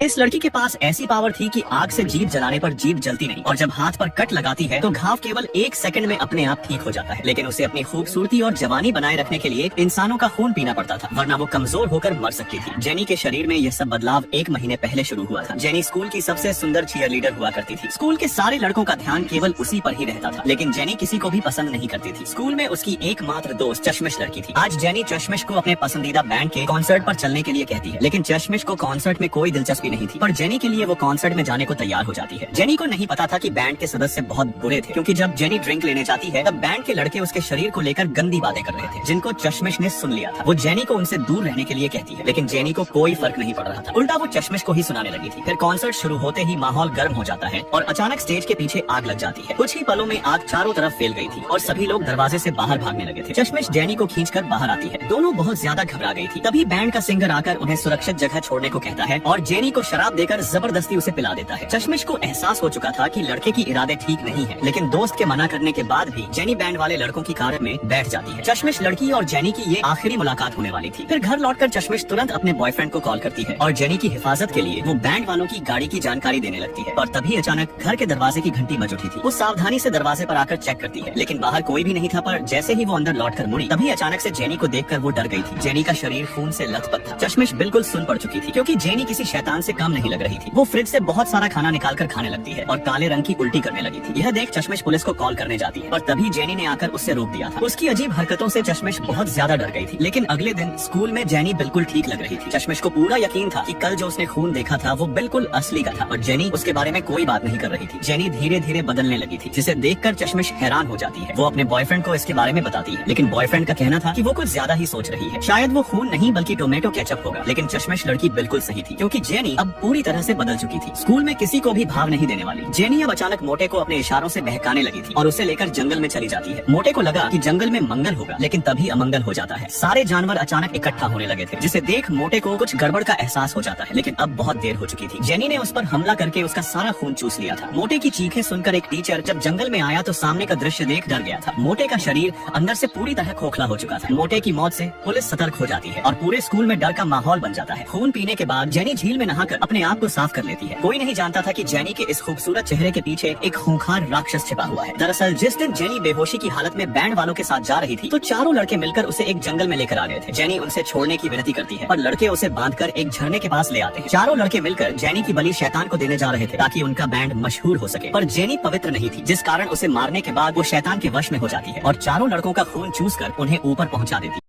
इस लड़की के पास ऐसी पावर थी कि आग से जीभ जलाने पर जीभ जलती नहीं और जब हाथ पर कट लगाती है तो घाव केवल 1 सेकंड में अपने आप ठीक हो जाता है। लेकिन उसे अपनी खूबसूरती और जवानी बनाए रखने के लिए इंसानों का खून पीना पड़ता था, वरना वो कमजोर होकर मर सकती थी। जेनी के शरीर में यह सब बदलाव 1 महीने पहले शुरू हुआ था। जेनी स्कूल की सबसे सुंदर चीयर लीडर हुआ करती थी। स्कूल के सारे लड़कों का ध्यान केवल उसी पर ही रहता था, लेकिन जेनी किसी को भी पसंद नहीं करती थी। स्कूल में उसकी एकमात्र दोस्त चश्मिश लड़की थी। आज जेनी चश्मिश को अपने पसंदीदा बैंड के कॉन्सर्ट पर चलने के लिए कहती है, लेकिन चश्मिश को कॉन्सर्ट में कोई दिलचस्पी नहीं थी, पर जेनी के लिए वो कॉन्सर्ट में जाने को तैयार हो जाती है। जेनी को नहीं पता था कि बैंड के सदस्य बहुत बुरे थे, क्योंकि जब जेनी ड्रिंक लेने जाती है तब बैंड के लड़के उसके शरीर को लेकर गंदी बातें कर रहे थे, जिनको चश्मिश ने सुन लिया था। वो जेनी को उनसे दूर रहने के लिए कहती है, लेकिन जेनी को कोई फर्क नहीं पड़ रहा था। उल्टा वो चश्मिश को ही सुनाने लगी थी। फिर कॉन्सर्ट शुरू होते ही माहौल गर्म हो जाता है और अचानक स्टेज के पीछे आग लग जाती है। कुछ ही पलों में आग चारों तरफ फैल गई थी और सभी लोग दरवाजे से बाहर भागने लगे थे। चश्मिश जेनी को खींचकर बाहर आती है। दोनों बहुत ज्यादा घबरा गई थी। तभी बैंड का सिंगर आकर उन्हें सुरक्षित जगह छोड़ने को कहता है और जेनी को शराब देकर जबरदस्ती उसे पिला देता है। चश्मिश को एहसास हो चुका था कि लड़के की इरादे ठीक नहीं है, लेकिन दोस्त के मना करने के बाद भी जेनी बैंड वाले लड़कों की कार में बैठ जाती है। चश्मिश लड़की और जेनी की ये आखिरी मुलाकात होने वाली थी। फिर घर लौटकर चश्मिश तुरंत अपने बॉयफ्रेंड को कॉल करती है और जेनी की हिफाजत के लिए वो बैंड वालों की गाड़ी की जानकारी देने लगती है। और तभी अचानक घर के दरवाजे की घंटी बज उठी थी। वो सावधानी से दरवाजे पर आकर चेक करती है, लेकिन बाहर कोई भी नहीं था। पर जैसे ही वो अंदर लौटकर मुड़ी, तभी अचानक से जेनी को देखकर वो डर गई थी। जेनी का शरीर खून से लथपथ था। चश्मिश बिल्कुल सुन पड़ चुकी थी, क्योंकि जेनी किसी शैतान से कम नहीं लग रही थी। वो फ्रिज से बहुत सारा खाना निकालकर खाने लगती है और काले रंग की उल्टी करने लगी थी। यह देख चश्मिश पुलिस को कॉल करने जाती है, पर तभी जेनी ने आकर उससे रोक दिया था। उसकी अजीब हरकतों से चश्मिश बहुत ज्यादा डर गई थी। लेकिन अगले दिन स्कूल में जेनी बिल्कुल ठीक लग रही थी। चश्मिश को पूरा यकीन था कि कल जो उसने खून देखा था वो बिल्कुल असली का था, और जेनी उसके बारे में कोई बात नहीं कर रही थी। जेनी धीरे धीरे बदलने लगी थी, जिसे देखकर चश्मिश हैरान हो जाती है। वो अपने बॉयफ्रेंड को इसके बारे में बताती है, लेकिन बॉयफ्रेंड का कहना था कि वो कुछ ज्यादा ही सोच रही है। शायद वो खून नहीं बल्कि टोमेटो केचप होगा। लेकिन चश्मिश लड़की बिल्कुल सही थी, क्योंकि जेनी अब पूरी तरह से बदल चुकी थी। स्कूल में किसी को भी भाव नहीं देने वाली। जेनी अब अचानक मोटे को अपने इशारों से बहकाने लगी थी और उसे लेकर जंगल में चली जाती है। मोटे को लगा कि जंगल में मंगल होगा, लेकिन तभी अमंगल हो जाता है। सारे जानवर अचानक इकट्ठा होने लगे थे, जिसे देख मोटे को कुछ गड़बड़ का एहसास हो जाता है। लेकिन अब बहुत देर हो चुकी थी। जेनी ने उस पर हमला करके उसका सारा खून चूस लिया था। मोटे की चीखें सुनकर एक टीचर जब जंगल में आया तो सामने का दृश्य देख डर गया था। मोटे का शरीर अंदर से पूरी तरह खोखला हो चुका था। मोटे की मौत से पुलिस सतर्क हो जाती है और पूरे स्कूल में डर का माहौल बन जाता है। खून पीने के बाद जेनी झील में नहाकर अपने आप को साफ कर लेती है। कोई नहीं जानता था कि जेनी के इस खूबसूरत चेहरे के पीछे एक खूंखार राक्षस छिपा हुआ है। दरअसल जिस दिन जेनी बेहोशी की हालत में बैंड वालों के साथ जा रही थी, तो चारों लड़के मिलकर उसे एक जंगल में लेकर आ गए थे। जेनी उनसे छोड़ने की विनती करती है और लड़के उसे बांधकर एक झरने के पास ले आते हैं। चारों लड़के मिलकर जेनी की बलि शैतान को देने जा रहे थे, ताकि उनका बैंड मशहूर हो सके। पर जेनी पवित्र नहीं थी, जिस कारण उसे मारने के बाद वो शैतान के वश में हो जाती है और चारों लड़कों का खून चूसकर उन्हें ऊपर पहुंचा देती है।